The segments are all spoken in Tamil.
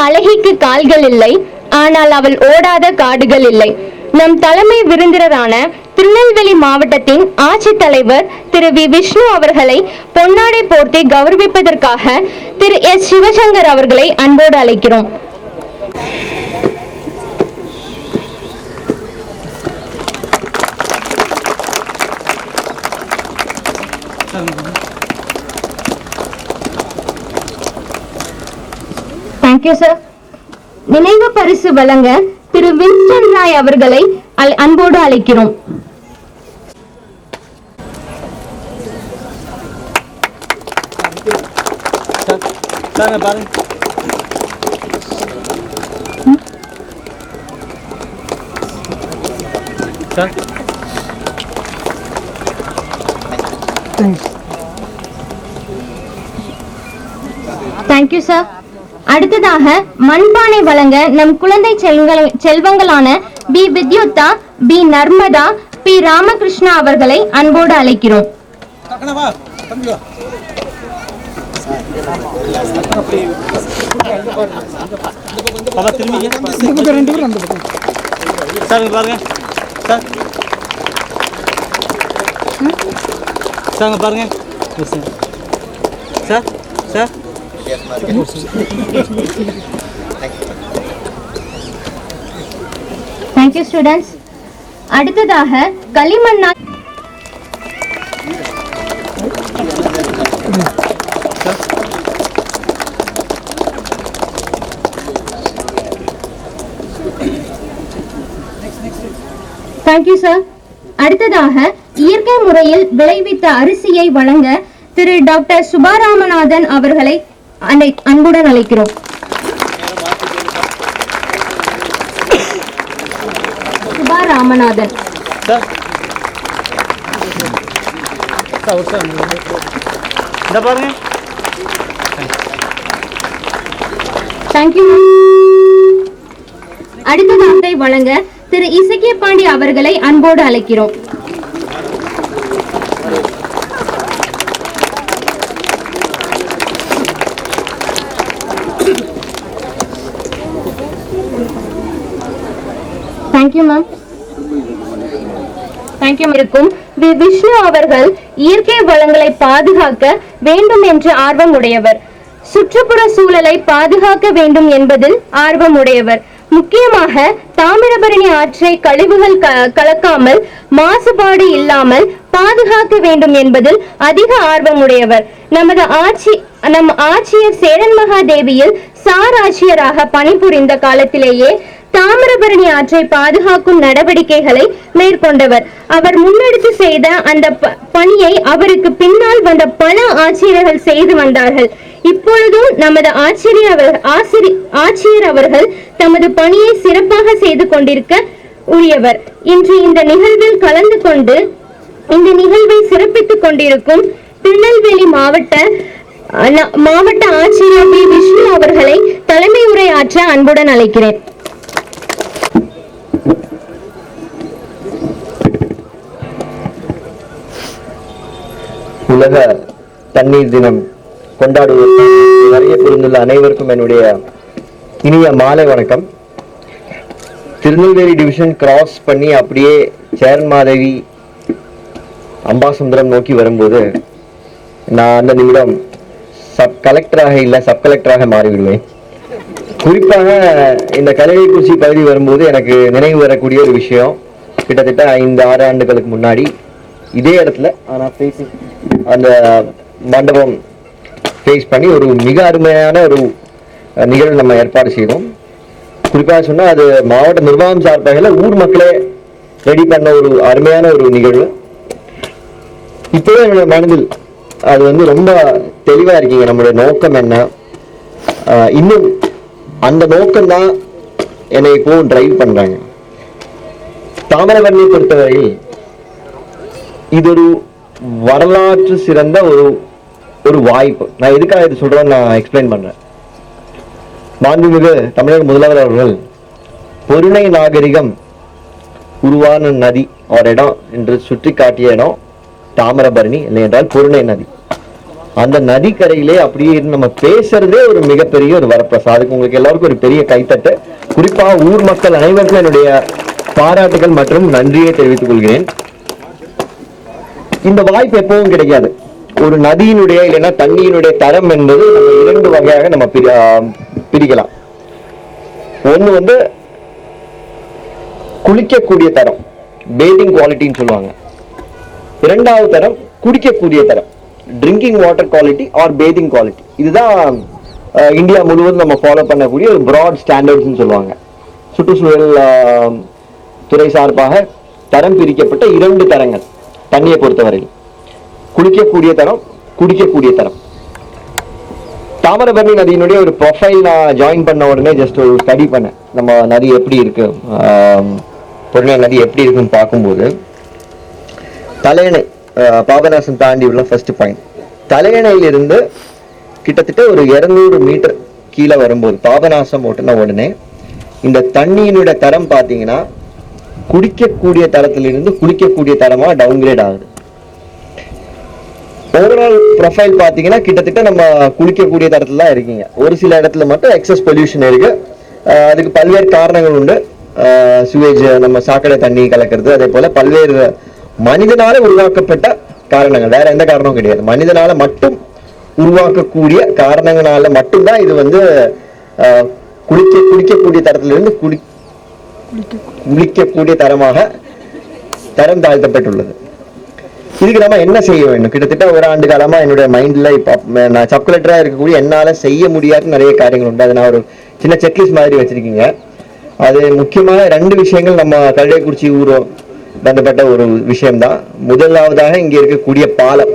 அழகிக்கு கால்கள் இல்லை, ஆனால் அவள் ஓடாத காடுகள் இல்லை. நம் தலைமை விருந்தினரான திருநெல்வேலி மாவட்டத்தின் ஆட்சித்தலைவர் திரு வி. விஷ்ணு அவர்களை பொன்னாடை போர்த்தி கௌரவிப்பதற்காக திரு எஸ். சிவசங்கர் அவர்களை அன்போடு அழைக்கிறோம். Thank you sir. நினைவு பரிசு வழங்க திரு வின்ஸ்டன் ராய் அவர்களை அன்போடு அழைக்கிறோம். Thank you sir. அடுத்ததாக மண்பானை வழங்க நம் குழந்தை செல்வங்களான P. Vidyutha, P. Narmada, P. Ramakrishna அவர்களை அன்போடு அழைக்கிறோம். Thank you students. அடுத்ததாக களிமண்ணா Thank you sir. அடுத்ததாக இயற்கை முறையில் விளைவித்த அரிசியை வழங்க திரு டாக்டர் சுபாராமநாதன் அவர்களை அன்புடன் அழைக்கிறோம். சுபாராமநாதன் தேங்க்யூ. அடுத்ததாக வழங்க திரு இசக்கிய பாண்டி அவர்களை அன்போடு அழைக்கிறோம். Thank you ma'am. தேங்க்யூ. இருக்கும் வி. விஷ்ணு அவர்கள் இயற்கை வளங்களை பாதுகாக்க வேண்டும் என்ற ஆர்வம் உடையவர். சுற்றுப்புற சூழலை பாதுகாக்க வேண்டும் என்பதில் ஆர்வம் உடையவர். முக்கியமாக தாமிரபரணி ஆற்றை கழிவுகள் கலக்காமல் மாசுபாடு இல்லாமல் பாதுகாக்க வேண்டும் என்பதில் அதிக ஆர்வம் உடையவர். நம் ஆட்சியர் சேரன் மகாதேவியில் சார் ஆட்சியராக பணிபுரிந்த காலத்திலேயே தாமிரபரணி ஆற்றை பாதுகாக்கும் நடவடிக்கைகளை மேற்கொண்டவர். அவர் முன்னெடுத்து செய்த அந்த பணியை அவருக்கு பின்னால் வந்த பல ஆட்சியர்கள் செய்து வந்தார்கள். இப்பொழுதும் நமது ஆட்சியர் அவர்கள் தமது பணியை சிறப்பாக செய்து கொண்டிருக்க உரியவர். இன்று இந்த நிகழ்வில் கலந்து கொண்டு இந்த நிகழ்வை சிறப்பித்துக் கொண்டிருக்கும் திருநெல்வேலி மாவட்ட ஆட்சியர் பி. விஷ்ணு அவர்களை தலைமை உரை ஆற்ற அன்புடன் அழைக்கிறேன். உலக தண்ணீர் தினம் கொண்டாடுவதற்கு நிறைய புரிந்துள்ள அனைவருக்கும் என்னுடைய இனிய மாலை வணக்கம். திருநெல்வேலி டிவிஷன் கிராஸ் பண்ணி அப்படியே சேரன் மாதேவி அம்பாசமுத்திரம் நோக்கி வரும்போது நான் அந்த நிமிடம் சப் கலெக்டராக மாறிவிடுவேன். குறிப்பாக இந்த கலைக்குறிச்சி பகுதி வரும்போது எனக்கு நினைவு வரக்கூடிய ஒரு விஷயம், கிட்டத்தட்ட 5-6 ஆண்டுகளுக்கு முன்னாடி இதே இடத்துல அந்த மண்டபம் ஃபேஸ் பண்ணி ஒரு மிக அருமையான ஒரு நிகழ்வு நம்ம ஏற்பாடு செய்தோம். குறிப்பாக சொன்னால் அது மாவட்ட நிர்வாகம் சார்பாக ஊர் மக்களே ரெடி பண்ண ஒரு அருமையான ஒரு நிகழ்வு. இப்போவே என்னுடைய மனதில் அது ரொம்ப தெளிவாக இருக்கீங்க. நம்மளுடைய நோக்கம் என்ன, இன்னும் அந்த நோக்கம்தான் என்னை இப்போ டிரைவ் பண்றாங்க. தாமிரபரணியை பொறுத்தவரையில் இது ஒரு வரலாற்று சிறந்த ஒரு வாய்ப்பு. நான் எதுக்காக இது சொல்றேன்னு நான் எக்ஸ்பிளைன் பண்றேன். மாண்புமிகு தமிழக முதல்வர் அவர்கள் பொருணை நாகரிகம் உருவான நதி ஒரு இடம் என்று சுற்றி காட்டிய இடம் தாமிரபரணி, இல்லை என்றால் பொருணை நதி. அந்த நதிக்கரையிலே அப்படியே நம்ம பேசுறதே ஒரு மிகப்பெரிய ஒரு வரப்பிரசாதம். அதுக்கு உங்களுக்கு எல்லாருக்கும் ஒரு பெரிய கைத்தட்டு. குறிப்பா ஊர் மக்கள் அனைவருக்கும் என்னுடைய பாராட்டுகள் மற்றும் நன்றியை தெரிவித்துக் கொள்கிறேன். இந்த வாய்ப்பு எப்பவும் கிடைக்காது. ஒரு நதியினுடைய இல்லைன்னா தண்ணியினுடைய தரம் என்பது நம்ம 2 வகையாக நம்ம பிரிக்கலாம். ஒண்ணு வந்து குளிக்கக்கூடிய தரம், பேதிங் குவாலிட்டின்னு சொல்லுவாங்க. 2வது தரம் குடிக்கக்கூடிய தரம், drinking water quality or bathing quality. இதுதான் இந்தியா முழுவதும் நம்ம ஃபாலோ பண்ணக்கூடிய ஒரு பிராட் ஸ்டாண்டர்ட்ஸ்னு சொல்லுவாங்க. சுற்றுச்சூழல் துறை சார்பாக தரம் பிரிக்கப்பட்ட 2 தரங்கள் தண்ணியை பொறுத்தவரையில், குளிக்கக்கூடிய தரம், குடிக்கக்கூடிய தரம். தாமிரபரணி நதியினுடைய ஒரு ப்ரொஃபைல் நான் ஜாயின் பண்ண உடனே ஜஸ்ட் ஒரு ஸ்டடி பண்ணேன். நம்ம நதி எப்படி இருக்கு, பொருணை நதி எப்படி இருக்குன்னு பார்க்கும்போது, தலையணை பாபநாசம் தாண்டி உள்ள ஃபர்ஸ்ட் பாயிண்ட், தலையணையிலிருந்து கிட்டத்தட்ட ஒரு 200 மீட்டர் கீழே வரும்போது பாபநாசம் ஓட்டுன உடனே இந்த தண்ணியினுடைய தரம் பார்த்தீங்கன்னா குடிக்கக்கூடிய தரத்திலிருந்து குளிக்கக்கூடிய தரமா டவுன்கிரேட் ஆகுது. ஓவரால் ப்ரொஃபைல் பார்த்தீங்கன்னா கிட்டத்தட்ட நம்ம குளிக்கக்கூடிய தரத்துல தான் இருக்கீங்க. ஒரு சில இடத்துல மட்டும் எக்ஸஸ் பொல்யூஷன் இருக்கு. அதுக்கு பல்வேறு காரணங்கள் உண்டு. சுவேஜ், நம்ம சாக்கடை தண்ணி கலக்கிறது, அதே போல பல்வேறு மனிதனால உருவாக்கப்பட்ட காரணங்கள், வேற எந்த காரணமும் கிடையாது. மனிதனால மட்டும் உருவாக்கக்கூடிய காரணங்களால மட்டும்தான் இது வந்து குடிக்கக்கூடிய தரத்திலிருந்து குளிக்கக்கூடிய தரமாக தரம் தாழ்த்தப்பட்டுள்ளது. இதுக்கு நம்ம என்ன செய்ய வேண்டும்? கிட்டத்தட்ட 1 ஆண்டு காலமா என்னுடைய மைண்ட்ல இப்போ நான் சப் கலெக்டரா இருக்கக்கூடிய என்னால செய்ய முடியாத நிறைய காரியங்கள் உண்டு. அதை நான் ஒரு சின்ன செக்லிஸ்ட் மாதிரி வச்சிருக்கீங்க. அது முக்கியமான 2 விஷயங்கள் நம்ம கல்லைக்குறிச்சி ஊர் பந்தப்பட்ட ஒரு விஷயம்தான். முதலாவதாக இங்க இருக்கக்கூடிய பாலம்,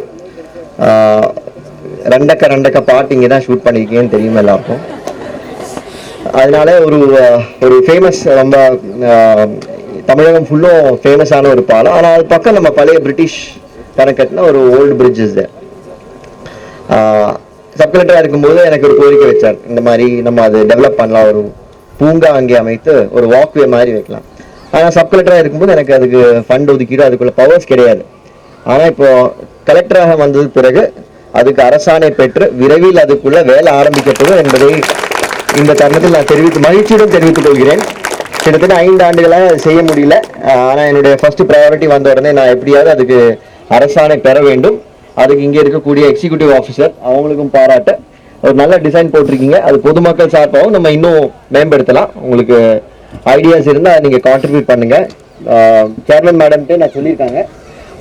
ரெண்டக்க பாட்டு இங்கே தான் ஷூட் பண்ணிருக்கீங்கன்னு தெரியும் எல்லாருக்கும். அதனால ஒரு ஃபேமஸ், ரொம்ப தமிழகம் ஃபுல்லும் ஃபேமஸான ஒரு பாலம். ஆனால் அது பக்கம் நம்ம பழைய பிரிட்டிஷ் கணக்கட்டின ஒரு ஓல்டு பிரிட்ஜஸ். சப் கலெக்டராக இருக்கும்போது எனக்கு ஒரு கோரிக்கை வச்சார், இந்த மாதிரி நம்ம அது டெவலப் பண்ணலாம், ஒரு பூங்கா அங்கே அமைத்து ஒரு வாக்வே மாதிரி வைக்கலாம். ஆனால் சப் கலெக்டராக இருக்கும்போது எனக்கு அதுக்கு ஃபண்ட் ஒதுக்கிடும், அதுக்குள்ள பவர்ஸ் கிடையாது. ஆனால் இப்போ கலெக்டராக வந்தது பிறகு அதுக்கு அரசாணை பெற்று விரைவில் அதுக்குள்ள வேலை ஆரம்பிக்கப்படும் என்பதை இந்த தருணத்தில் நான் மகிழ்ச்சியுடன் தெரிவித்துக் கொள்கிறேன். கிட்டத்தட்ட 5 ஆண்டுகளாக செய்ய முடியல. ஆனால் என்னுடைய ஃபர்ஸ்ட் ப்ரையாரிட்டி வந்த உடனே நான் எப்படியாவது அதுக்கு அரசாணை பெற வேண்டும். அதுக்கு இங்கே இருக்கக்கூடிய எக்ஸிக்யூட்டிவ் ஆஃபீஸர் அவங்களுக்கும் பாராட்ட ஒரு நல்ல டிசைன் போட்டிருக்கீங்க. அது பொதுமக்கள் சார்பாகவும் நம்ம இன்னும் மேம்படுத்தலாம். உங்களுக்கு ஐடியாஸ் இருந்தால் நீங்கள் கான்ட்ரிபியூட் பண்ணுங்க. சேர்மன் மேடம்கிட்ட நான் சொல்லியிருக்காங்க,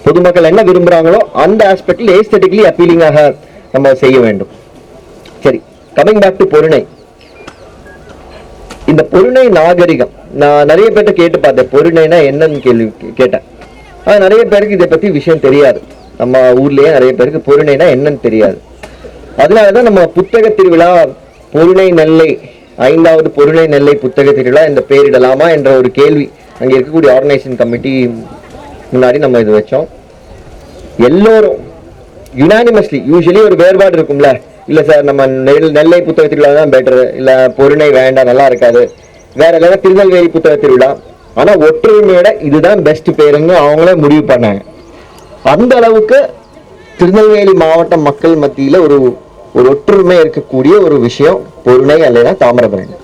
பொதுமக்கள் என்ன விரும்புகிறாங்களோ அந்த ஆஸ்பெக்டில் ஏஸ்தட்டிக்கலி அப்பீலிங்காக நம்ம செய்ய வேண்டும். சரி, கமிங் பேக் டு பொருணை. இந்த பொருணை நாகரிகம் நான் நிறைய பேர்ட்ட கேட்டு பார்த்தேன், பொருணைனா என்னன்னு கேள்வி கேட்டேன். ஆனால் நிறைய பேருக்கு இதை பற்றி விஷயம் தெரியாது. நம்ம ஊர்லேயே நிறைய பேருக்கு பொருணைனா என்னன்னு தெரியாது. அதனாலதான் நம்ம புத்தக திருவிழா பொருணை நெல்லை 5வது பொருணை நெல்லை புத்தக திருவிழா இந்த பேரிடலாமா என்ற ஒரு கேள்வி அங்கே இருக்கக்கூடிய ஆர்கனைசேஷன் கமிட்டி முன்னாடி நம்ம இது வச்சோம். எல்லோரும் யுனானிமஸ்லி, யூஸ்வலி ஒரு வேறுபாடு இருக்கும்ல, இல்லை சார் நம்ம நெல்லை புத்தக திருவிழா தான் பெட்டர், இல்லை பொருணை வேண்டாம் நல்லா இருக்காது, வேற ஏதாவது திருநெல்வேலி புத்தக திருவிழா, ஆனால் ஒற்றுமையோட இதுதான் பெஸ்ட் பேருன்னு அவங்களே முடிவு பண்ணாங்க. அந்த அளவுக்கு திருநெல்வேலி மாவட்ட மக்கள் மத்தியில ஒரு ஒற்றுமை இருக்கக்கூடிய ஒரு விஷயம் பொருணை அல்லைன்னா தாமிரபரணி.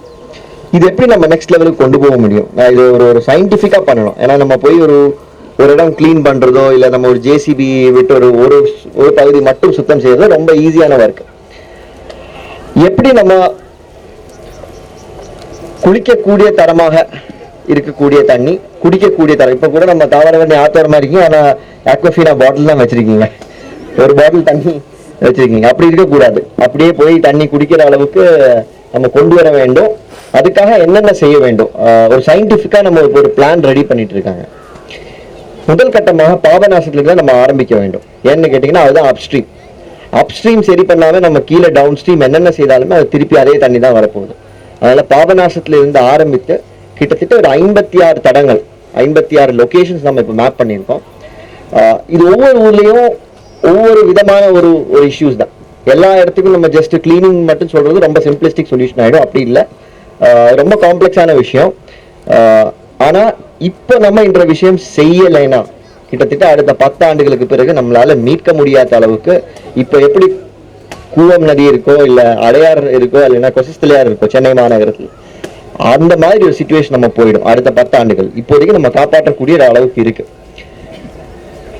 இது எப்படி நம்ம நெக்ஸ்ட் லெவலுக்கு கொண்டு போக முடியும்? நான் இது ஒரு சயின்டிஃபிக்கா பண்ணணும். ஏன்னா நம்ம போய் ஒரு இடம் கிளீன் பண்றதோ இல்லை நம்ம ஒரு ஜேசிபி விட்டு ஒரு பகுதி மட்டும் சுத்தம் செய்யறதோ ரொம்ப ஈஸியான ஒர்க். எப்படி நம்ம குளிக்கக்கூடிய தரமாக இருக்கக்கூடிய தண்ணி, குடிக்கக்கூடிய தரம், இப்ப கூட நம்ம தாமிரபரணி ஆத்தோரமா இருக்கீங்க, ஆனா ஆக்வஃபீனா பாட்டில் தான் வச்சிருக்கீங்க, ஒரு பாட்டில் தண்ணி வச்சிருக்கீங்க. அப்படி இருக்கக்கூடாது. அப்படியே போய் தண்ணி குடிக்கிற அளவுக்கு நம்ம கொண்டு வர வேண்டும். அதுக்காக என்னென்ன செய்ய வேண்டும்? ஒரு சயின்டிஃபிக்கா நம்ம ஒரு பிளான் ரெடி பண்ணிட்டு இருக்காங்க. முதல் கட்டமாக பாபநாசத்துல இருந்து நம்ம ஆரம்பிக்க வேண்டும். ஏன்னு கேட்டீங்கன்னா அதுதான் அப்ஸ்ட்ரீம். அப்ஸ்ட்ரீம் சரி பண்ணாம நம்ம கீழே டவுன் ஸ்ட்ரீம் என்னென்ன செய்தாலுமே அது திருப்பி அதே தண்ணி தான் வரப்போகுது. அதனால பாபநாசத்துல இருந்து ஆரம்பித்து கிட்டத்தட்ட ஒரு 56 தடங்கள், 56 லொகேஷன்ஸ் நம்ம இப்போ மேப் பண்ணியிருக்கோம். இது ஒவ்வொரு ஊர்லயும் ஒவ்வொரு விதமான ஒரு இஷ்யூஸ் தான். எல்லா இடத்துக்கும் நம்ம ஜஸ்ட் கிளீனிங் மட்டும் சொல்றது ரொம்ப சிம்பிளிஸ்டிக் சொல்யூஷன் ஆயிடும். அப்படி இல்லை, ரொம்ப காம்ப்ளெக்ஸான விஷயம். ஆனா இப்போ நம்ம இந்த விஷயம் செய்யலைன்னா கிட்டத்தட்ட அடுத்த 10 ஆண்டுகளுக்கு பிறகு நம்மளால மீட்க முடியாத அளவுக்கு இப்போ எப்படி கூவம் நதி இருக்கோ இல்ல அடையார் இருக்கோ இல்லைன்னா கொசஸ்தலையார் இருக்கோ சென்னை மாநகரத்தில், அந்த மாதிரி ஒரு சிச்சுவேஷன் நம்ம போயிடும் அடுத்த 10 ஆண்டுகள். இப்போதைக்கு நம்ம காப்பாற்றக்கூடிய ஒரு அளவுக்கு இருக்கு.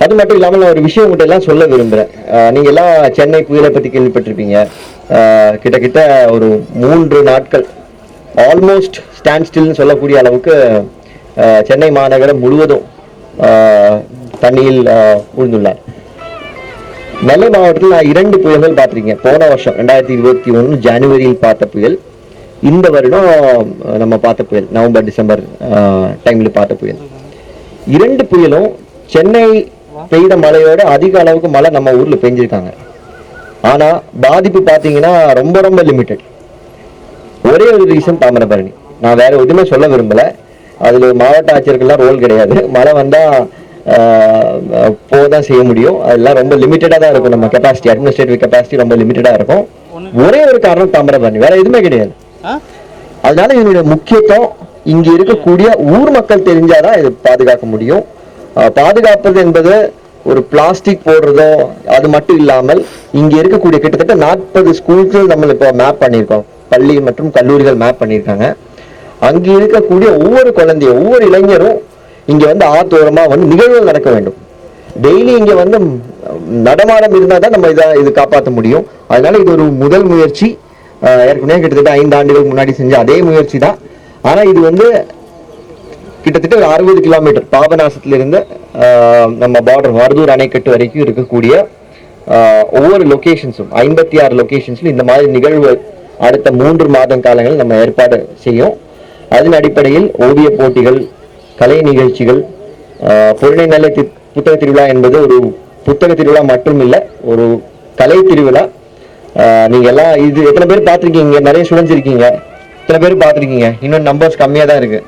அது மட்டும் இல்லாமல் நான் ஒரு விஷயம் உங்கள்கிட்ட எல்லாம் சொல்ல விரும்புறேன். நீங்க எல்லாம் சென்னை புயலை பத்தி கேள்விப்பட்டிருப்பீங்க. கிட்டத்தட்ட ஒரு 3 நாட்கள் ஆல்மோஸ்ட் ஸ்டாண்ட் ஸ்டில்னு சொல்லக்கூடிய அளவுக்கு சென்னை மாநகரம் முழுவதும் தண்ணியில் ஊழ்ந்துள்ளார். நெல்லை மாவட்டத்தில் நான் 2 புயல்கள் பார்த்திருக்கேன். போன வருஷம் 2021 ஜனவரியில் பார்த்த புயல், இந்த வருடம் நம்ம பார்த்த புயல் நவம்பர் டிசம்பர் டைம்ல பார்த்த புயல். 2 புயலும் சென்னை பெய்த மழையோட அதிக அளவுக்கு மழை நம்ம ஊர்ல பெஞ்சிருக்காங்க. ஆனா பாதிப்பு பாத்தீங்கன்னா ரொம்ப ரொம்ப லிமிட்டட். ஒரே ஒரு ரீசன் தாமிரபரணி. நான் வேற எதுவுமே சொல்ல விரும்பல. அதுல மாவட்ட ஆட்சியர்கள்லாம் ரோல் கிடையாது. மழை வந்தா போதான் செய்ய முடியும். அதெல்லாம் ரொம்ப லிமிட்டடா தான் இருக்கும். நம்ம கெப்பாசிட்டி, அட்மினிஸ்ட்ரேட்டிவ் கெப்பாசிட்டி ரொம்ப லிமிட்டடா இருக்கும். ஒரே ஒரு காரணம் தாமிரபரணி, வேற எதுவுமே கிடையாது. அதனால இதனுடைய முக்கியத்துவம் இங்க இருக்கக்கூடிய ஊர் மக்கள் தெரிஞ்சாதான் இது பாதுகாக்க முடியும். பாதுகாப்பது என்பது ஒரு பிளாஸ்டிக் போடுறதோ அது மட்டும் இல்லாமல் இங்க இருக்கக்கூடிய கிட்டத்தட்ட 40 ஸ்கூல்கள் நம்ம இப்போ மேப் பண்ணியிருக்கோம். பள்ளி மற்றும் கல்லூரிகள் மேப் பண்ணியிருக்காங்க. அங்க இருக்கக்கூடிய ஒவ்வொரு குழந்தையும் ஒவ்வொரு இளைஞரும் இங்க வந்து ஆத்தோரமா வந்து நிகழ்வுகள் நடக்க வேண்டும். டெய்லி இங்க வந்து நடமாடம் இருந்தால் தான் நம்ம இது காப்பாற்ற முடியும். அதனால இது ஒரு முதல் முயற்சி. ஏற்கனவே கிட்டத்தட்ட 5 ஆண்டுகள் முன்னாடி செஞ்ச அதே முயற்சி தான். ஆனா இது வந்து கிட்டத்தட்ட ஒரு 60 கிலோமீட்டர் பாபநாசத்திலிருந்து நம்ம பார்டர் மருதூர் அணைக்கட்டு வரைக்கும் இருக்கக்கூடிய ஒவ்வொரு லொகேஷன்ஸும் 56 லொகேஷன்ஸ்ல இந்த மாதிரி நிகழ்வு அடுத்த 3 மாதம் காலங்கள் நம்ம ஏற்பாடு செய்யும். அதன் அடிப்படையில் ஓவிய போட்டிகள், கலை நிகழ்ச்சிகள், பொருளை நல்ல புத்தக திருவிழா என்பது ஒரு புத்தக திருவிழா மட்டும் இல்லை, ஒரு கலை திருவிழா. நீங்க எல்லாம் இது எத்தனை பேர் பார்த்துருக்கீங்க? நிறைய ஸ்டூடெண்ட்ஸ் இருக்கீங்க, எத்தனை பேர் பார்த்துருக்கீங்க? இன்னும் நம்பர்ஸ் கம்மியாக தான் இருக்கு.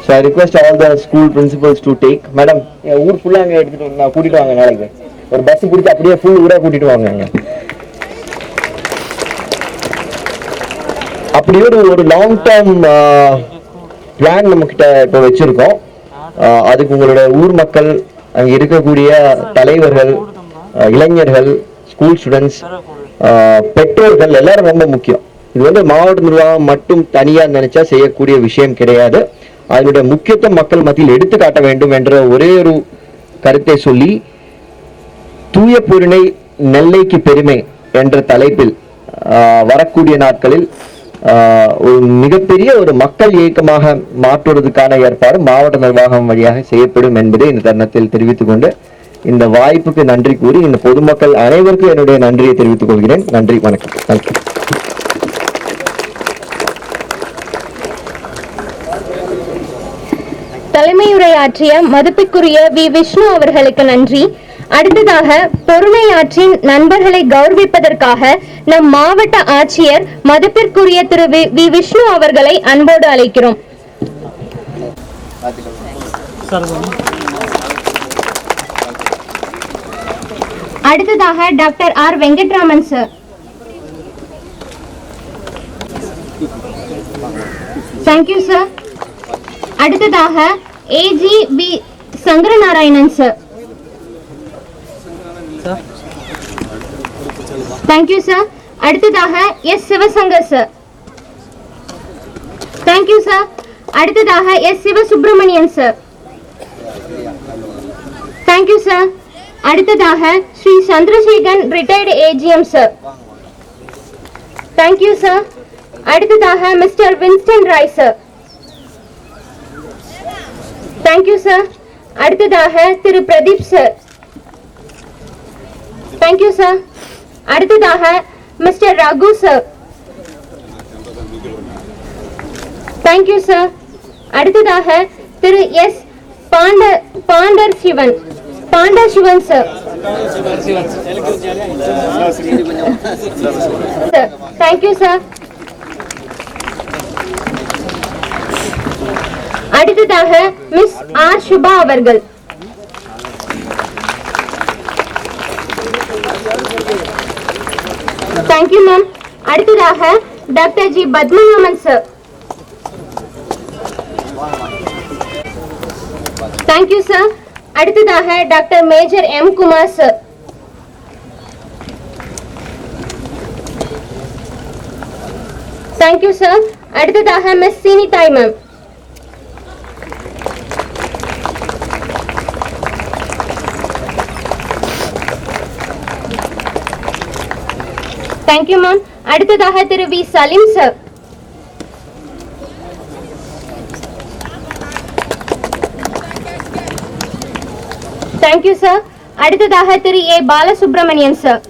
So I request all the school principals to take. Madam, ஊர் ஃபுல்லாக அங்கே எடுத்துட்டு நான் கூட்டிட்டு வாங்க. நாளைக்கு ஒரு பஸ் பிடிச்சி அப்படியே ஃபுல் ஊராக கூட்டிட்டு வாங்க. அப்படியே ஒரு லாங் டேர்ம் பிளான் நம்ம கிட்ட இப்போ வச்சிருக்கோம். அதுக்கு உங்களோட ஊர் மக்கள், அங்கே இருக்கக்கூடிய தலைவர்கள், இளைஞர்கள், ஸ்கூல் ஸ்டூடெண்ட்ஸ், பெற்றோர்கள் எல்லாரும் ரொம்ப முக்கியம். இது வந்து மாவட்ட நிர்வாகம் மட்டும் தனியா நினைச்சா செய்யக்கூடிய விஷயம் கிடையாது. அதனுடைய முக்கியத்துவம் மக்கள் மத்தியில் எடுத்து காட்ட வேண்டும் என்ற ஒரே ஒரு கருத்தை சொல்லி, தூய பொருணை நெல்லைக்கு பெருமை என்ற தலைப்பில் வரக்கூடிய நாட்களில் ஒரு மிகப்பெரிய ஒரு மக்கள் இயக்கமாக மாற்றுவதற்கான ஏற்பாடு மாவட்ட நிர்வாகம் வழியாக செய்யப்படும் என்பதை இந்த தருணத்தில் தெரிவித்துக் கொண்டு இந்த வாய்ப்புக்கு நன்றி கூறி இந்த பொதுமக்கள் அனைவருக்கும் என்னுடைய நன்றியை தெரிவித்துக் கொள்கிறேன். நன்றி, வணக்கம். தேங்க்யூ. தலைமையுரையாற்றிய மதிப்பிற்குரிய வி. விஷ்ணு அவர்களுக்கு நன்றி. அடுத்ததாக பொருணையாற்றின் நண்பர்களை கௌரவிப்பதற்காக நம் மாவட்ட ஆட்சியர் மதிப்பிற்குரிய திரு வி. விஷ்ணு அவர்களை அன்போடு அழைக்கிறோம். அடுத்ததாக doctor R. Venkatraman sir. Thank you sir. அடுத்ததாக A G V. Sankaranarayanan sir. Thank you sir. அடுத்ததாக S. Sivasankar sir. Thank you sir. அடுத்ததாக S. Sivasubramanian sir. Thank you sir. அடுத்ததாக Sri Chandrasekaran retired AGM sir. Thank you sir. அடுத்ததாக mister Winston Roy sir. Thank you sir. அடுத்ததாக திரு பிரதீப் சார். Thank you sir. அடுத்ததாக mister Raghu sir. Thank you sir. அடுத்ததாக திரு S. Pandar Sivan sir. Thank you sir. அடுத்ததாக மிஸ் ஆர். சுபா அவர்கள். Thank you ma'am. அடுத்ததாக doctor G. Padmanabhan sir. Thank you sir. அடுத்ததாக doctor major M. Kumar sir. Thank you sir. அடுத்ததாக miss Seenithai ma'am. Thank you ma'am. அடுத்ததாக திரு V Saleem sir. Thank you sir. அடுத்ததாக திரு A Balasubramanian sir.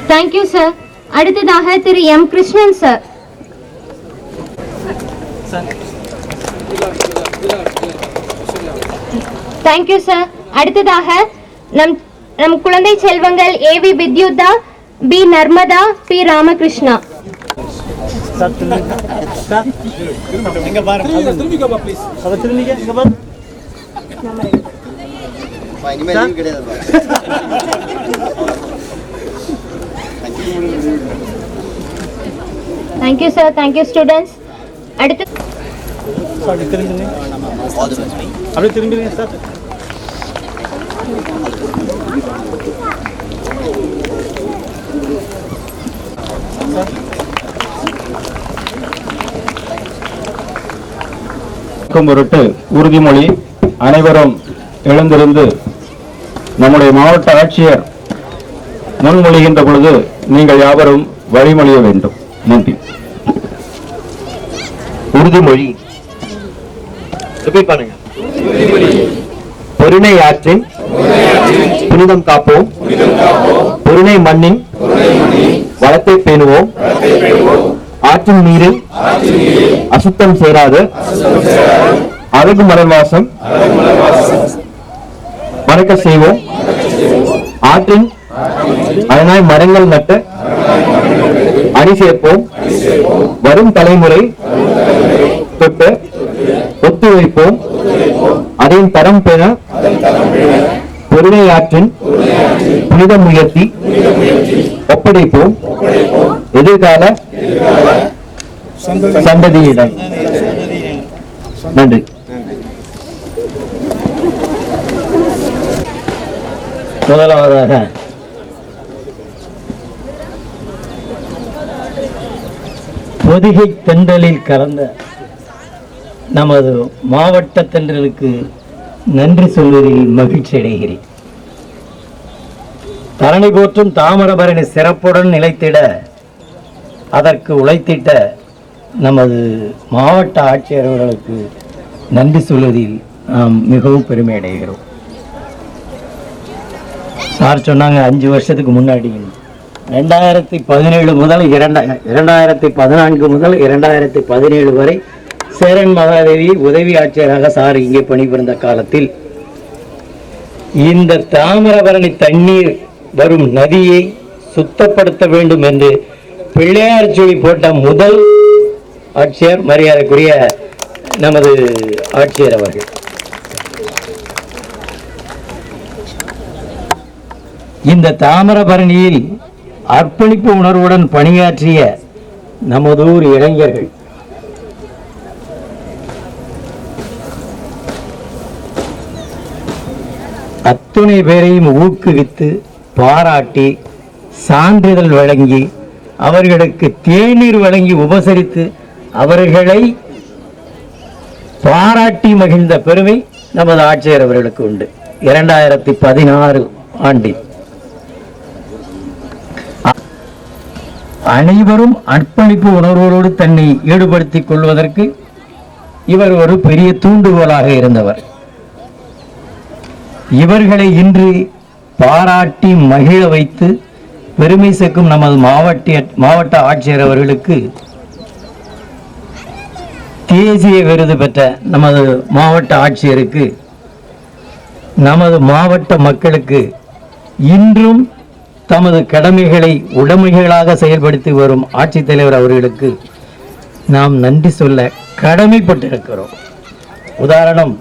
Thank you sir. அடுத்ததாக திரு M Krishnan sir. Thank you sir. அடுத்ததாக நம் குழந்தை செல்வங்கள் A V Vidyutha, P Narmada, P Ramakrishna. Thank you sir. Thank you students. அடுத்து அப்படியே திரும்பிடுங்க சார். பொருட்டு உறுதிமொழி. அனைவரும் எழுந்திருந்து நம்முடைய மாவட்ட ஆட்சியர் முன்மொழிகின்ற பொழுது நீங்கள் யாவரும் வழிமொழிய வேண்டும். நன்றி. உறுதிமொழி. பொருணை ஆற்றின் புனிதம் காப்போம், பொருணை மண்ணின் வளத்தை பேணுவோம், ஆற்றின் நீரில் அசுத்தம் சேராது அழகு மலர் வாசம் மறக்க செய்வோம், ஆற்றின் அதனாய் மரங்கள் நட்டு அணி சேர்ப்போம், வரும் தலைமுறை தொட்டு ஒத்துழைப்போம், அதையும் தரம் பெற பொருளை ஆற்றின் புனிதம் உயர்த்தி ஒப்படைப்போம் எதிர்கால சந்ததியிடம். நன்றி. முதலாவதாக பொதிகை தென்றலில் கலந்த நமது மாவட்ட தென்றலுக்கு நன்றி சொல்வதில் மகிழ்ச்சி அடைகிறேன். தரணி போற்றும் தாமிரபரணி சிறப்புடன் நிலைத்திட அதற்கு உழைத்திட்ட நமது மாவட்ட ஆட்சியர் அவர்களுக்கு நன்றி சொல்வதில் நாம் மிகவும் பெருமை அடைகிறோம். சார் சொன்னாங்க 5 வருஷத்துக்கு முன்னாடி 2017 முதல் 2014 முதல் 2017 வரை சேரன் மகாதேவி உதவி ஆட்சியராக சார் இங்கே பணிபுரிந்த காலத்தில் இந்த தாமிரபரணி தண்ணீர் வரும் நதியை சுத்தப்படுத்த வேண்டும் என்று பிள்ளையார் சொல்லி போட்ட முதல் ஆட்சியர் மரியாதைக்குரிய நமது ஆட்சியர் அவர்கள். இந்த தாமிரபரணியில் அர்ப்பணிப்பு உணர்வுடன் பணியாற்றிய நமதூர் இளைஞர்கள் அத்துணை பேரையும் ஊக்குவித்து பாராட்டி சான்றிதழ் வழங்கி அவர்களுக்கு தேநீர் வழங்கி உபசரித்து அவர்களை பாராட்டி மகிழ்ந்த பெருமை நமது ஆட்சியர் அவர்களுக்கு உண்டு. 2016 ஆண்டில் அனைவரும் அர்ப்பணிப்பு உணர்வோடு தன்னை ஈடுபடுத்திக் கொள்வதற்கு இவர் ஒரு பெரிய தூண்டுகோலாக இருந்தவர். இவர்களை இன்று பாராட்டி மகிழ வைத்து பெருமை சேர்க்கும் நமது மாவட்ட ஆட்சியர் அவர்களுக்கு தேசிய விருது பெற்ற நமது மாவட்ட ஆட்சியருக்கு நமது மாவட்ட மக்களுக்கு இன்றும் தமது கடமைகளை உடைமைகளாக செயல்படுத்தி வரும் ஆட்சித்தலைவர் அவர்களுக்கு நாம் நன்றி சொல்ல கடமைப்பட்டிருக்கிறோம். உதாரணம்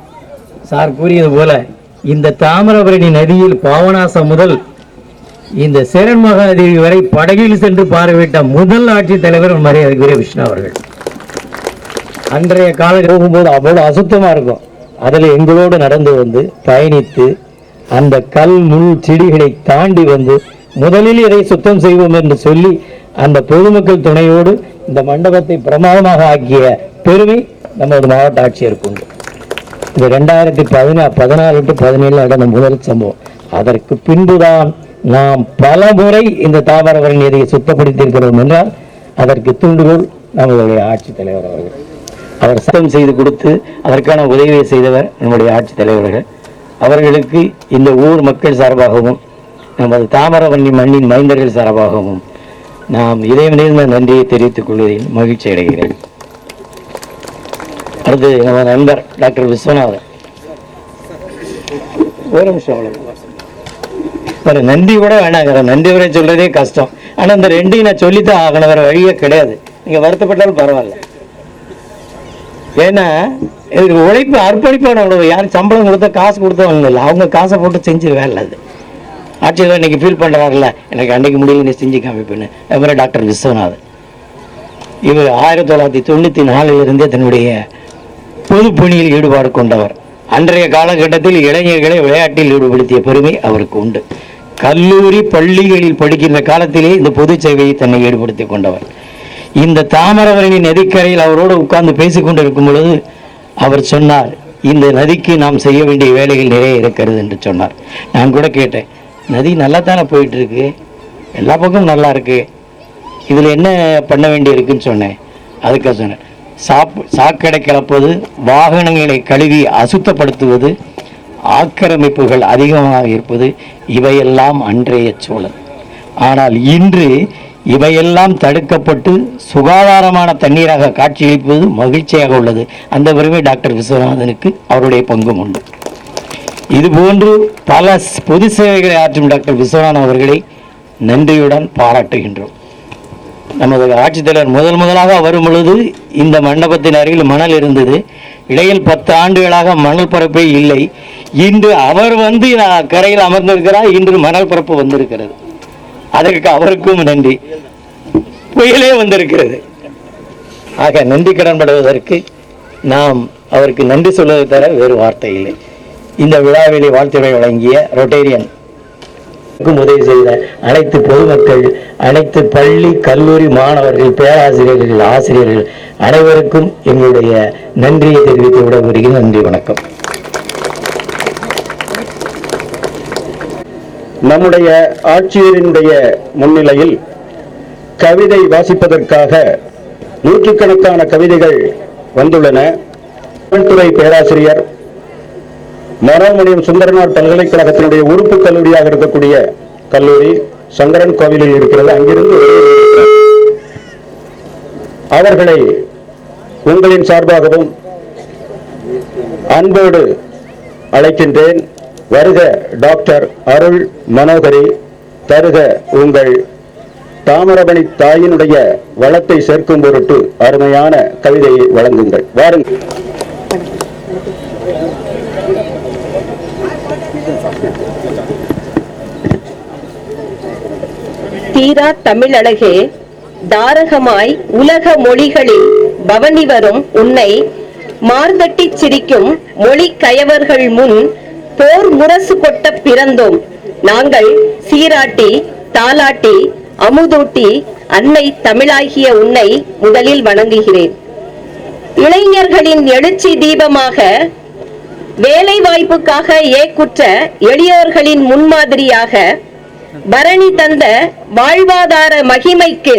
சார் கூறியது போல இந்த தாமிரபரணி நதியில் பாவநாசம் முதல் இந்த சேரன் மகாதேவி வரை படகில் சென்று பார்வையிட்ட முதல் ஆட்சித் தலைவர் மரியாதைக்குரிய விஷ்ணு அவர்கள். அன்றைய காலம் போகும்போது அவ்வளவு அசுத்தமா இருக்கும். அதில் எங்களோடு நடந்து வந்து பயணித்து அந்த கல் முள் செடிகளை தாண்டி வந்து முதலில் இதை சுத்தம் செய்வோம் என்று சொல்லி அந்த பொதுமக்கள் துணையோடு இந்த மண்டபத்தை பிரமாதமாக ஆக்கிய பெருமை நமது மாவட்ட ஆட்சியருக்கு உண்டு. இது 2014 to 17 நடந்த முதல் சம்பவம். அதற்கு பின்புதான் நாம் பல முறை இந்த தாமிரபரணி நதியை சுத்தப்படுத்தியிருக்கிறோம் என்றால் அதற்கு தூண்டுகோல் நம்மளுடைய ஆட்சித்தலைவர் அவர்கள். அவர் சுத்தம் செய்து கொடுத்து அதற்கான உதவியை செய்தவர் நம்முடைய ஆட்சித்தலைவர்கள். அவர்களுக்கு இந்த ஊர் மக்கள் சார்பாகவும் நமது தாமிரபரணி மண்ணின் மைந்தர்கள் சார்பாகவும் நாம் இதயம் நிறைந்த நன்றியை தெரிவித்துக் கொள்வதில் மகிழ்ச்சி அடைகிறேன். அடுத்து நம்ம நண்பர் டாக்டர் விஸ்வநாதன். ஒரு நிமிஷம் ஒரு நன்றி கூட வேணாங்கிற, நன்றி வரை சொல்றதே கஷ்டம். ஆனா இந்த ரெண்டையும் நான் சொல்லித்தான் ஆகணும், வேற வழியே கிடையாது. நீங்க வருத்தப்பட்டாலும் பரவாயில்ல. ஏன்னா இதுக்கு உழைப்பு அர்ப்பணிப்பான உணவு. யாரும் சம்பளம் கொடுத்தா காசு கொடுத்தவங்க இல்லை, அவங்க காசை போட்டு செஞ்சு வேலை. அது ஆட்சியில் இன்னைக்கு ஃபீல் பண்ணுறாருல, எனக்கு அன்னைக்கு முடியல நீ செஞ்சு காமிப்பேன்னு. அதுமாதிரி டாக்டர் விஸ்வநாதன் இவர் 1994 தன்னுடைய பொது பணியில் ஈடுபாடு கொண்டவர். அன்றைய காலகட்டத்தில் இளைஞர்களை விளையாட்டில் ஈடுபடுத்திய பெருமை அவருக்கு உண்டு. கல்லூரி பள்ளிகளில் படிக்கின்ற காலத்திலே இந்த பொது சேவையை தன்னை ஈடுபடுத்தி கொண்டவர். இந்த தாமிரபரணி நதிக்கரையில் அவரோடு உட்கார்ந்து பேசிக் கொண்டிருக்கும் பொழுது அவர் சொன்னார், இந்த நதிக்கு நாம் செய்ய வேண்டிய வேலைகள் நிறைய இருக்கிறது என்று சொன்னார். நான் கூட கேட்டேன், நதி நல்லா தானே போயிட்டு இருக்கு, எல்லா பக்கமும் நல்லா இருக்கு, இதில் என்ன பண்ண வேண்டி இருக்குன்னு சொன்னேன். அதுக்காக சொன்னேன், சாக்கடை கலப்பது, வாகனங்களை கழுவி அசுத்தப்படுத்துவது, ஆக்கிரமிப்புகள் அதிகமாக இருப்பது, இவையெல்லாம் அன்றைய சூழல். ஆனால் இன்று இவையெல்லாம் தடுக்கப்பட்டு சுகாதாரமான தண்ணீராக காட்சியளிப்பது மகிழ்ச்சியாக உள்ளது. அந்த பெருமை டாக்டர் விஸ்வநாதனுக்கு அவருடைய பங்கும் உண்டு. இதுபோன்று பல பொது சேவைகளை ஆற்றும் டாக்டர் விஸ்வநாதன் அவர்களை நன்றியுடன் பாராட்டுகின்றோம். நமது ஆட்சித்தலைவர் முதலாக வரும் பொழுது இந்த மண்டபத்தின் அருகில் மணல் இருந்தது. இடையில் 10 ஆண்டுகளாக மணல் பரப்பே இல்லை. இன்று அவர் வந்து கரையில் அமர்ந்திருக்கிறார். இன்று மணல் பரப்பு வந்திருக்கிறது. அதற்கு அவருக்கும் நன்றி. புயலே வந்திருக்கிறது. ஆக நன்றி கடன்படுவதற்கு நாம் அவருக்கு நன்றி சொல்வதை தவிர வேறு வார்த்தை இல்லை. இந்த விழாவிலே வாழ்த்துறை வழங்கிய ரொட்டேரியன் உதவி செய்த அனைத்து பொதுமக்கள், அனைத்து பள்ளி கல்லூரி மாணவர்கள், பேராசிரியர்கள், ஆசிரியர்கள் அனைவருக்கும் எங்களுடைய நன்றியை தெரிவித்து விட வருகிறேன். நன்றி, வணக்கம். நம்முடைய ஆட்சியரினுடைய முன்னிலையில் கவிதை வாசிப்பதற்காக நூற்றுக்கணக்கான கவிதைகள் வந்துள்ளன. துறை பேராசிரியர் மனோன்மணியம் சுந்தரனார் பல்கலைக்கழகத்தினுடைய உறுப்பு கல்லூரியாக இருக்கக்கூடிய கல்லூரி சங்கரன் கோவிலில் இருக்கிறது. அங்கிருந்து அவர்களை உங்களின் சார்பாகவும் அன்போடு அழைக்கின்றேன். வருக டாக்டர் அருள் மனோகரி, தருக உங்கள் தாமிரபரணி தாயினுடைய வளத்தை சேர்க்கும் பொருட்டு அருமையான கவிதையை வழங்குங்கள். வாருங்கள். தீரா தமிழழகே, தாரகமாய் உலக மொழிகளில் பவனி வரும் உன்னை மார்தட்டி சிரிக்கும் மொழி கயவர்கள் முன் போர் முரசு கொட்ட பிறந்தோம் நாங்கள். சீராட்டி தாலாட்டி அமுதூட்டி அன்னை தமிழாகிய உன்னை முதலில் வணங்குகிறேன். இளைஞர்களின் எழுச்சி தீபமாக, வேலை வாய்ப்புக்காக ஏக்குற்ற எளியோர்களின் முன்மாதிரியாக, பரணி தந்த வாழ்வாதார மகிமைக்கு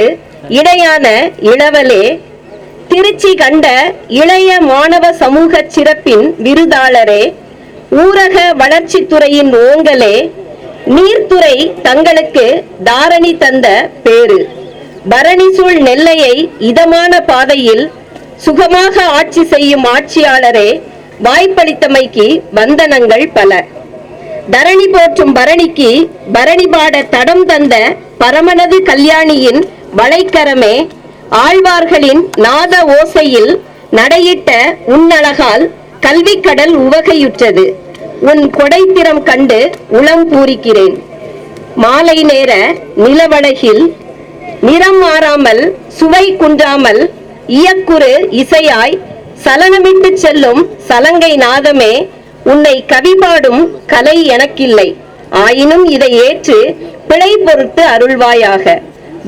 இணையான இளவலே, திருச்சி கண்ட இளைய மாணவ சமூக சிறப்பின் விருதாளரே, ஊரக வளர்ச்சித்துறையின் ஓங்கலே, நீர்த்துறை தங்களுக்கு தாரணி தந்த பேரு, பரணி சூழ் நெல்லையை இதமான பாதையில் சுகமாக ஆட்சி செய்யும் ஆட்சியாளரே, வாய்ப்பளித்தமைக்கு வந்தனங்கள் பல. தரணி போற்றும் பரணிக்கு பரணி பாட தடம் தந்த பரமனது கல்யாணியின் வளைக்கரமே, ஆழ்வார்களின் நாத ஓசையில் நடையிட்ட உன்னழகால் கல்விக்கடல் உவகையுற்றது. உன் கொடைத்திறம் கண்டு உளம் பூரிக்கிறேன். மாலை நேர நிலவழகில் நிறம் மாறாமல் சுவை குன்றாமல் இயக்குறு இசையாய் சலனமிட்டு செல்லும் சலங்கை நாதமே, உன்னை கவிபாடும் கலை எனக்கில்லை. ஆயினும் இதை ஏற்று பிழை பொறுத்து அருள்வாயாக.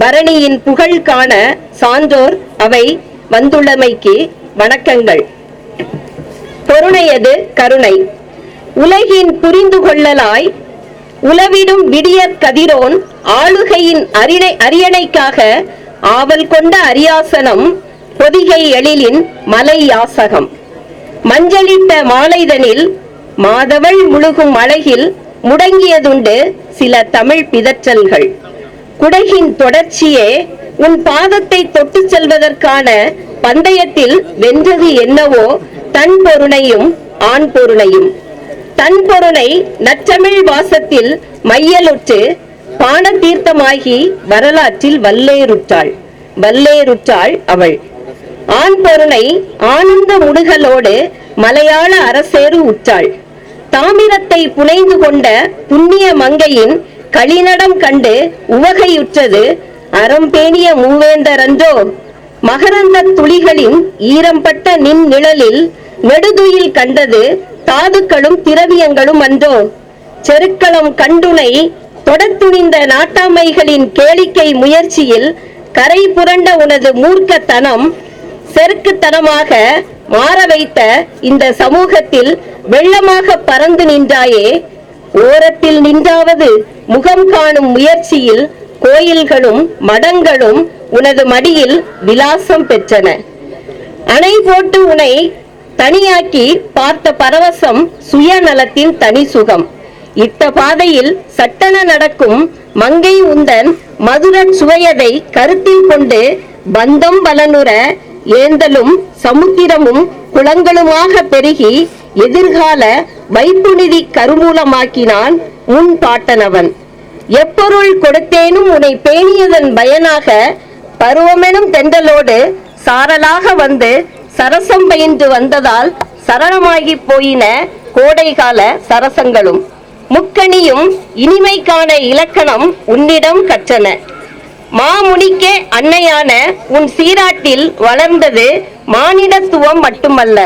பரணியின் புகழ் காண சான்றோர் அவை வந்துள்ளமைக்கு வணக்கங்கள். பொருணையது கருணை. உலகின் புரிந்து கொள்ளலாய் உலவிடும் விடியற் கதிரோன் ஆளுகையின் அரியணைக்காக ஆவல் கொண்ட அரியாசனம் பொதிகை எழிலின் மலை யாசகம். மஞ்சளிட்ட மாலைதனில் மாதவள் முழுகும் அழகில் முடங்கியதுண்டு சில தமிழ் பிதற்றல்கள். குடகின் தொடர்ச்சியே உன் பாதத்தை தொட்டு செல்வதற்கான பந்தயத்தில் வென்றது என்னவோ தன் பொருணையும் ஆண் பொருணையும். தன் பொருணை நற்றமிழ் வாசத்தில் மையலுற்று பான தீர்த்தமாகி வரலாற்றில் வல்லேறுற்றாள் அவள். ஆண் பொருணை ஆனந்த முடுகலோடு மலையாள அரசேறு உற்றாள். தாமிரத்தை புனைந்து கொண்ட புண்ணிய மங்கையின் களிநடம் கண்டு உவகையுற்றது அறம்பேணிய மூவேந்தரன்றோ. மகரந்த துளிகளின் ஈரம்பட்ட நின் நிழலில் நெடுதுயில் கண்டது தாதுக்களும் திரவியங்களும் அன்றோ. செருக்களம் கண்டுனை தொடத்துணிந்த நாட்டாமைகளின் கேளிக்கை முயற்சியில் கரை புரண்ட உனது மூர்க்கத்தனம் செருக்குத்தனமாக மாற வைத்த இந்த சமூகத்தில் வெள்ளமாக பறந்து நின்றாயே. ஓரத்தில் நின்றாவது முகம் காணும் முயற்சியில் கோயில்களும் மடங்களும் உனது மடியில் விலாசம் பெற்றன. அணை போட்டு உனை தனியாக்கி பார்த்த பரவசம் சுயநலத்தின் தனி சுகம். இட்ட பாதையில் சட்டன நடக்கும் மங்கை உந்தன் மதுர சுவையதை கருத்தில் கொண்டு பந்தம் பலனுற ஏந்தலும் சமுத்திரமும் குளங்களுமாக பெருகி எதிர்கால வைப்புநிதி கருமூலமாக்கினான் உன் பாட்டனவன். எப்பொருள் கொடுத்தேனும் உன்னை பேணியதன் பயனாக பருவமெனும் தென்றலோடு சாரலாக வந்து சரசம் பயின்று வந்ததால் சரணமாகி போயின கோடைகால சரசங்களும். முக்கணியும் இனிமைக்கான இலக்கணம் உன்னிடம் கற்றன. மாமுனிக்கே அன்னையான உன் சீராட்டில் வளர்ந்தது மானிடத்துவம் மட்டுமல்ல,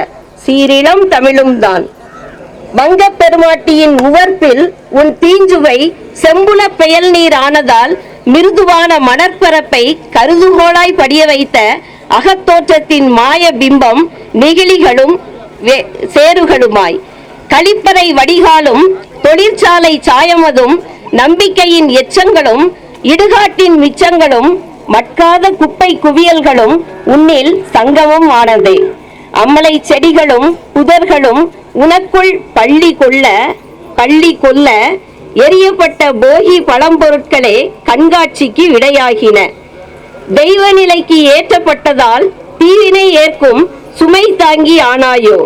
சீரிளம் தமிழும் தான். வங்க பெருமாட்டியின் உவர்ப்பில் உன் தீஞ்சுவை செம்புல பெயல் நீர் ஆனதால் மிருதுவான மணற்பரப்பை கருதுகோளாய் படிய வைத்த அகத்தோற்றத்தின் மாய பிம்பம் நெகிழிகளும் சேறுகளுமாய். கழிப்பறை வடிகாலும் தொழிற்சாலை சாயமதும் நம்பிக்கையின் எச்சங்களும் இடுகாட்டின் மிச்சங்களும் மட்காத குப்பை குவியல்களும் உன்னில் சங்கமம் ஆனதே. அம்மலை செடிகளும் புதர்களும் உனக்குள் பள்ளி கொள்ள எரியப்பட்ட போகி பழம்பொருட்களே கண்காட்சிக்கு விடையாகின. தெய்வ நிலைக்கு ஏற்றப்பட்டதால் தீவினை ஏற்கும் சுமை தாங்கி ஆனாயோ.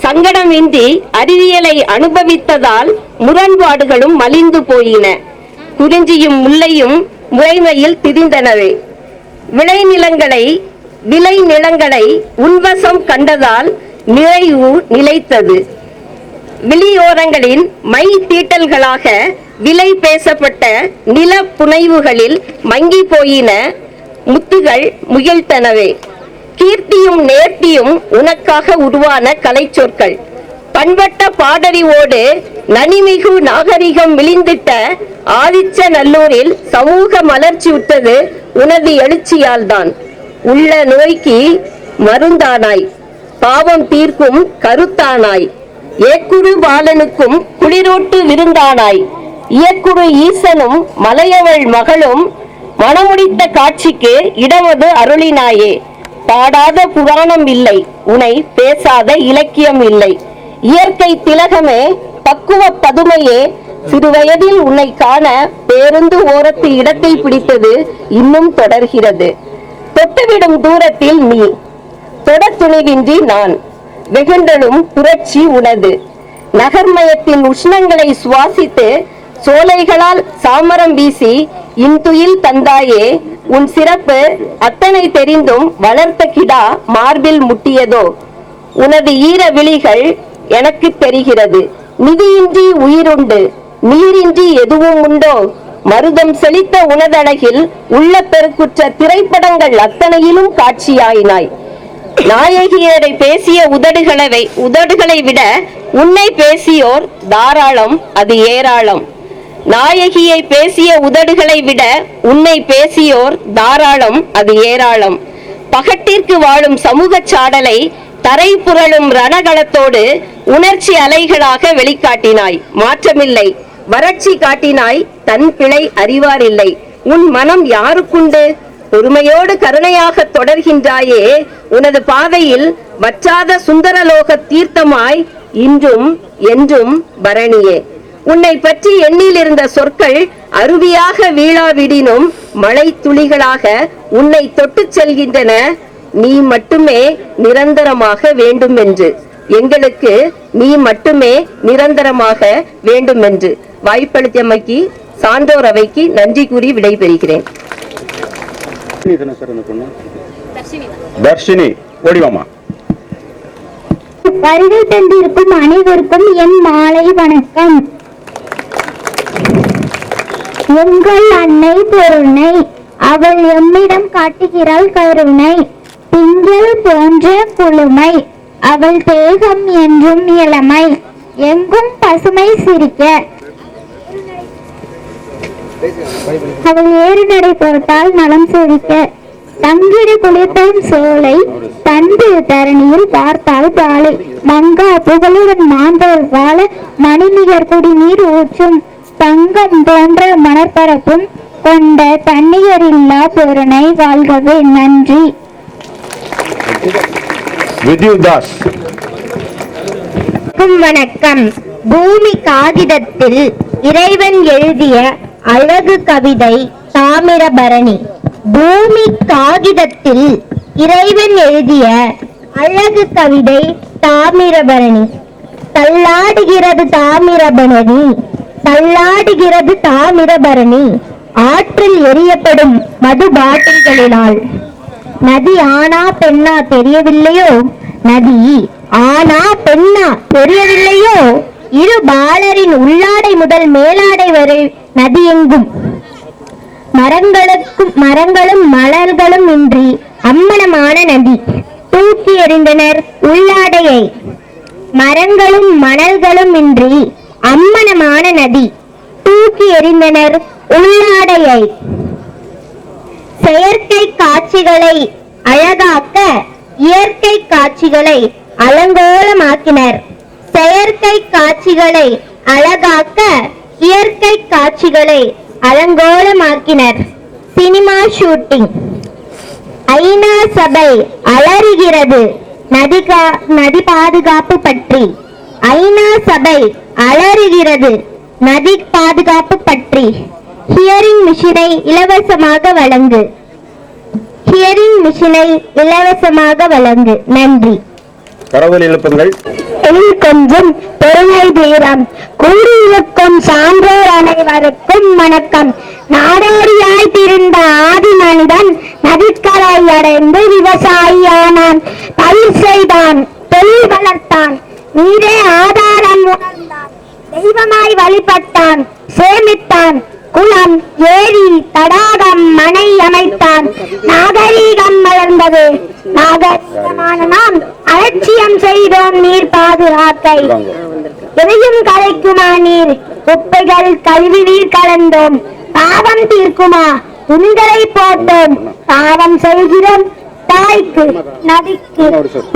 சங்கடமின்றி அறிவியலை அனுபவித்ததால் முரண்பாடுகளும் மலிந்து போயின. குறிஞ்சியும் முல்லையும் முறைமையில் திரிந்தனவே. விளை நிலங்களை உன்வசம் கண்டதால் நிறைவு நிலைத்தது. விளியோரங்களின் மை தீட்டல்களாக விலை பேசப்பட்ட நில புனைவுகளில் மங்கி போயின முத்துகள் முகிழ்த்தனவே. கீர்த்தியும் நேர்த்தியும் உனக்காக உருவான கலை சொற்கள். பண்பட்ட பாடறிவோடு நனிமிகு நாகரிகம் விளிந்திட்ட ஆதிச்ச நல்லூரில் சமூக மலர்ச்சி உற்றது உனது எழுச்சியால் தான். உள்ள நோய்க்கு மருந்தானாய், பாவம் தீர்க்கும் கருத்தானாய், ஏக்குரு பாலனுக்கும் குளிரோட்டு விருந்தானாய், இயக்குரு ஈசனும் மலையவள் மகளும் மனமுடித்த காட்சிக்கு இடமது அருளினாயே. பாடாத புராணம் இல்லை, உனை பேசாத இலக்கியம் இல்லை. இயற்கை திலகமே, பக்குவ பதுமையே, சிறுவயதில் உன்னை காண பேருந்து ஓரத்து இடத்தை பிடித்தது இன்னும் தொடர்கிறது. தொட்டுவிடும் தூரத்தில் நீ, தொட துணிவின்றி நான். வெகுண்டலும் புரட்சி உனது. நகர்மயத்தின் உஷ்ணங்களை சுவாசித்து சோலைகளால் சாமரம் வீசி இன்துயில் தந்தாயே. உன் சிறப்பு அத்தனை தெரிந்தும் வளர்த்த கிடா மார்பில் முட்டியதோ? உனது ஈர விழிகள் எனக்கு தெரிகிறது. நிதியின்றி உயிருண்டு, நீரின்றி எதுவும் உண்டோ? மருதம் செழித்த உனதழகில் உள்ள பெருக்குற்ற திரைப்படங்கள் அத்தனையிலும் காட்சியாயினாய். நாயகியரை பேசிய உதடுகளை விட உன்னை பேசியோர் தாராளம், அது ஏராளம். நாயகியை பேசிய உதடுகளை விட உன்னை பேசியோர் தாராளம், அது ஏராளம். பகட்டிற்கு வாழும் சமூக சாடலை தரை புரளும் ரணகளத்தோடு உணர்ச்சி அலைகளாக வெளிக்காட்டினாய். மாற்றமில்லை, வறட்சி காட்டினாய், தன் பிழை அறிவாரில்லை. உன் மனம் யாருக்குண்டு? பொறுமையோடு கருணையாக தொடர்கின்றாயே. உனது பாதையில் வற்றாத சுந்தரலோக தீர்த்தமாய் இன்றும் என்றும் பரணியே. உன்னை பற்றி எண்ணில் இருந்த சொற்கள் அருவியாக வீழாவிடினும் மழை துளிகளாக உன்னை தொட்டு செல்கின்றன. நீ மட்டுமே நிரந்தரமாக வேண்டும் என்று, எங்களுக்கு நீ மட்டுமே நிரந்தரமாக வேண்டும் என்று. வாய்ப்பளித்தமைக்கு சான்றோர் அவைக்கு நன்றி கூறி விடைபெறுகிறேன். தர்ஷினி, ஓடிவாமா. வருகை தந்திருக்கும் அனைவருக்கும் என் மாலை வணக்கம். எங்கள் அன்னை பொருணை, அவள் எம்மிடம் காட்டுகிறாள் கருணை. திங்கள் போன்ற குளுமை, அவள் தேகம் என்றும் இளமை. எங்கும் பசுமை சிரிக்க, அவள் ஏறு நடை பொறுத்தால் நலம் செழிக்க. தங்கிட குளிர்த்தோம் சோலை, தந்து தரணியில் பார்த்தால் பாலை. மங்கா புகழுடன் மாந்தோர் வாழ மணிநிகர் குடிநீர் ஊற்றும். தங்கம் போன்ற மணற்பரப்பும் கொண்ட தன்னிகரில்லா பொருணை வாழ்கவே. நன்றி. வணக்கம். பூமி காகிதத்தில் இறைவன் எழுதிய அழகு கவிதை தாமிரபரணி. பூமி காகிதத்தில் இறைவன் எழுதிய அழகு கவிதை தாமிரபரணி. தள்ளாடுகிறது தாமிரபரணி, தள்ளாடுகிறது தாமிரபரணி. ஆற்றில் எரியப்படும் மது பாட்டில்களினால். நதி ஆனா பெண்ணா தெரியவில்லையோ? நதி ஆனா பெண்ணா தெரியவில்லையோ? இரு பாலரின் உள்ளாடை முதல் மேலாடை வரை நதி எங்கும். மரங்களும் மலர்களும் இன்றி அம்மனமான நதி. தூக்கி எறிந்தனர் உள்ளாடையை. மரங்களும் மணல்களும் இன்றி அம்மனமான நதி. தூக்கி எறிந்தனர் உள்ளாடையை. செயற்கை காட்சிகளை அழகாக்க இயற்கை காட்சிகளை அலங்கோலமாக்கினர். செயற்கை காட்சிகளை அழகாக்க இயற்கை காட்சிகளை அலங்கோலமாக்கினர். Cinema shooting. ஐநா சபை அலறுகிறது நதி பாதுகாப்பு பற்றி. ஐநா சபை அலறுகிறது நதி பாதுகாப்பு பற்றி. ஹியரிங் மிஷினை இலவசமாக வழங்கு. ஹியரிங் மிஷினை இலவசமாக வழங்கு. நன்றி. கடவுள் எழுப்புங்கள். கொஞ்சம் பெருமை தீரம் கூடியிருக்கும் சான்றோர் அனைவருக்கும் வணக்கம். நாடோடியாய் திரிந்த ஆதி மனிதன் நதிக்கரை அடைந்து விவசாயியானான். பயிர் செய்தான், தொழில் வளர்த்தான், நீரே ஆதாரம் உணர்ந்தான். தெய்வமாய் வழிபட்டான், சேமித்தான். குளம், ஏரி, தடாகம், மனை அமைத்தான். நாகரீகம் வளர்ந்தது. நாகரீகமான நாம் அலட்சியம் செய்தோம் நீர் பாதுகாக்கை. எதையும் கலைக்குமா நீர்? குப்பைகள் கழிவு நீர் கலந்தோம். பாவம் தீர்க்குமா? துணிகளை போட்டோம். பாவம் செய்கிறோம் தாய்க்கு, நதிக்கு.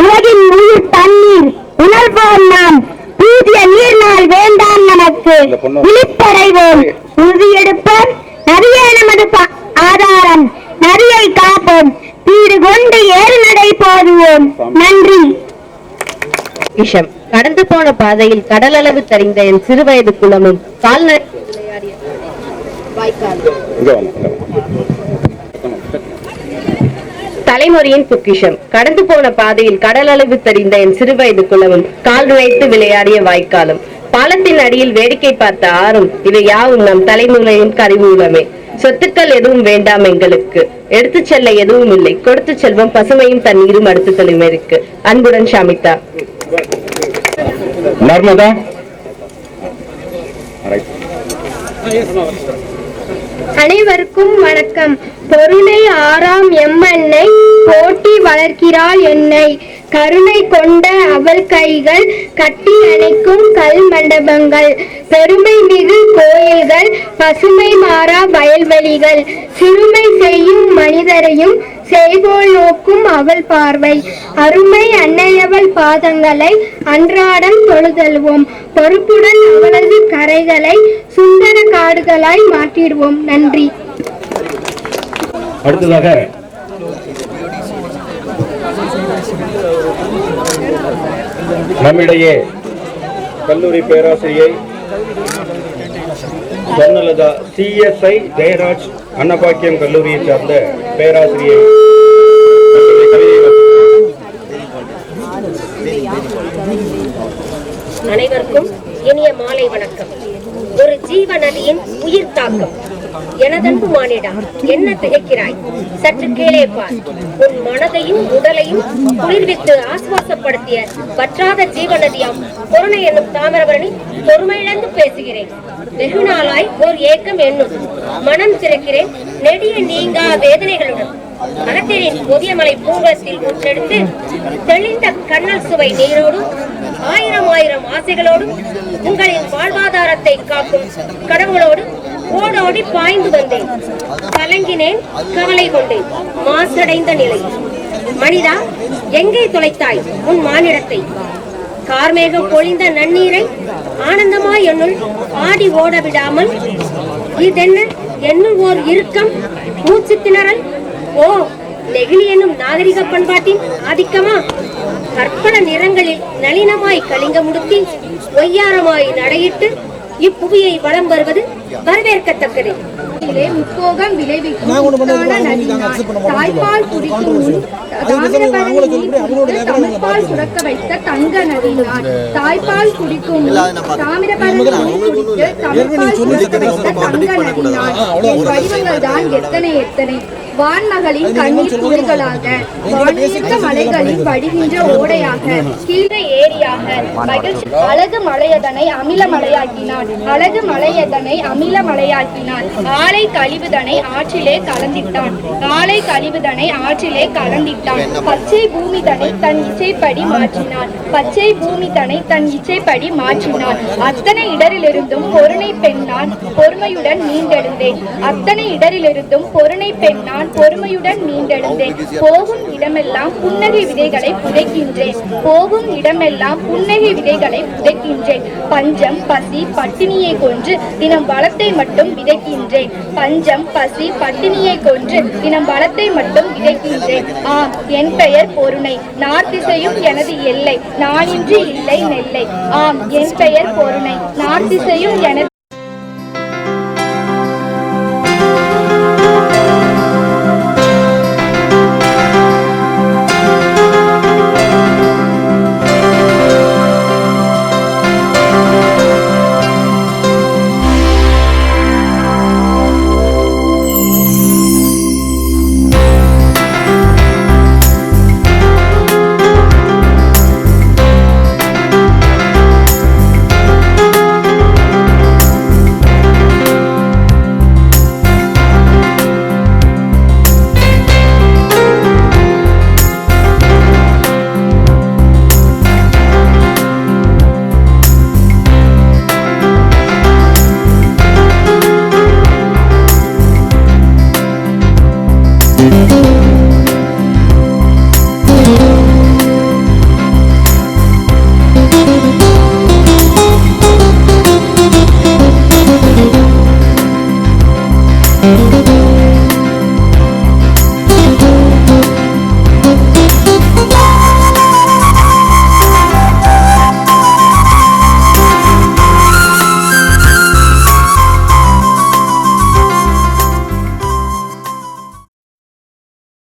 உலகின் உயிர் தண்ணீர் உணர்வோம் நாம். புதிய நீர்நாள் வேண்டாம் நமக்கு. விழிப்படைவோம், உறுதியெடுப்போம். நதியே நமது ஆதாரம். நதியை காப்போம். வீடு கொண்டு ஏறு நடை போடுவோம். நன்றி. விஷம் கடந்து போன பாதையில் கடலளவு தரிந்த என் சிறுவயது குளமும் கால்நடை விளையாடிய வாய்க்காலும். தலைமுறையின் பொக்கிஷம். கடந்து போன பாதையில் கடலளவு தெரிந்த என் சிறுவயது குளமும் கால் நுழைத்து விளையாடிய வாய்க்காலும். பாலத்தின் அடியில் வேடிக்கை பார்த்த ஆறும் இவை யாவும் நம் தலைமுறையின் கரிமூலமே. சொத்துக்கள் எதுவும் வேண்டாம் எங்களுக்கு, எடுத்துச் செல்ல எதுவும் இல்லை, கொடுத்து செல்வம் பசுமையும் தண்ணீரும் அடுத்த தலைமுறைக்கு. அன்புடன் ஷாமிதா. நர்மதா. அனைவருக்கும் வணக்கம். பொருளை ஆறாம் எம்மன்னை போட்டி வளர்க்கிறாள் என்னை, கருணை கொண்ட அவள் கைகள் கட்டி அணைக்கும் கல் மண்டபங்கள், பெருமை மிகு கோயில்கள், பசுமை மாறா வயல்வெளிகள், சிறுமை செய்யும் மனிதரையும் செய்போல் நோக்கும் அவள் பார்வை, அருமை அன்னையவள் பாதங்களை அன்றாடம் தொழுதல்வோம், பொறுப்புடன் அவளது கரைகளை சுந்தர காடுகளாய் மாற்றிடுவோம். நன்றி. அடுத்ததாக நம்மிடையே கல்லூரி பேராசிரியை சொர்ணலதா, CSI ஜெயராஜ் அன்னபாக்கியம் கல்லூரியை சார்ந்த பேராசிரியை அனைவருக்கும் இனிய மாலை வணக்கம். ஒரு ஜீவ நதியின் உயிர் தாக்கம். எனதன்பு மானிடா, என்ன திகைக்கிறாய்? சற்று கீழே பார். உன் மனதையும் உடலையும் குளிர்வித்து ஆசுவாசப்படுத்திய வற்றாத ஜீவ நதியாம் கொரோனா என்னும் தாமிரபரணி பொறுமையிழந்து பேசுகிறேன். வெகு நாளாய் ஓர் ஏக்கம் என்னும் மனம் திறக்கிறேன் நெடிய நீங்கா வேதனைகளுடன். அகத்திரின் புதியமலை பூங்கத்தில் ஊற்றெடுத்து தெளிந்த கண்ணல் சுவை நீரோடும் ஆயிரம் ஆயிரம் ஆசைகளோடும் உங்களின் வாழ்வாதாரத்தை காக்கும் கடவுளோடு ஓடோடி பாய்ந்து வந்தேன். கலங்கினேன், கவலை கொண்டேன், மாசடைந்த நிலை. மனிதா, எங்கே தொலைத்தாய் உன் மானிடத்தை? கார்மேகம் பொழிந்த நன்னீரை ஆனந்தமாய் என்னுள் ஆடி ஓட விடாமல் இதென்ன என்னுள் ஓர் இறுக்கம், மூச்சு திணறல்? ஓ, நெகிழி என்னும் நாகரிக பண்பாட்டின் ஆதிக்கமா? கற்பன நிறங்களில் நளினமாய் கலிங்க முடுத்தி ஒய்யாரமாய் நடையிட்டு இப்புவியை வலம் வருவது வரவேற்கத்தக்கது. முப்போகம் விளைவிக்கும் தாய்ப்பால் குடிக்கும் தமிழ்பால் சுரக்க வைத்த தங்க நதினார். தாய்ப்பால் குடிக்கும் தாமிரபரணி குடித்து தமிழ்பால் சுரக்க வைத்த தங்க நதினார். என் வடிவங்கள் தான் எத்தனை எத்தனை, வான்மகளின் கண்ணீர் துளிகளாக, வானியக்க மலைகளில் வடிகின்ற ஓடையாக, கீழே ஏரியாக, அழகு மலையதனை அமில மலையாக்கினான். அழகு மலையதனை அமில மலையாக்கினான். ஆலை கழிவுதனை ஆற்றிலே கலந்திட்டான். ஆலை கழிவுதனை ஆற்றிலே கலந்திட்டான். பச்சை பூமி தனை தன் இச்சைப்படி மாற்றினான். பச்சை பூமி தனை தன் இச்சைப்படி மாற்றினான். அத்தனை இடரிலிருந்தும் பொருணை பெண் நான் பொறுமையுடன் மீண்டெழுந்தேன். அத்தனை இடரிலிருந்தும் பொருணை பெண் நான் பொறுமையுடன் மீண்டெழுந்தேன். போகும் இடமெல்லாம் புன்னகை விதைகளை புதைக்கின்றேன். போகும் இடமெல்லாம் புன்னகை விதைகளை புதைக்கின்றேன். பஞ்சம் பசி பட்டினியை கொன்று தினம் வளத்தை மட்டும் விதைக்கின்றேன். பஞ்சம் பசி பட்டினியை கொன்று தினம் வளத்தை மட்டும் விதைக்கின்றேன். ஆம், என் பெயர் பொருணை, நார்த்திசையும் எனது எல்லை, நானின்றி இல்லை நெல்லை. ஆம், என் பெயர் பொருணை, நார்த்திசையும் எனது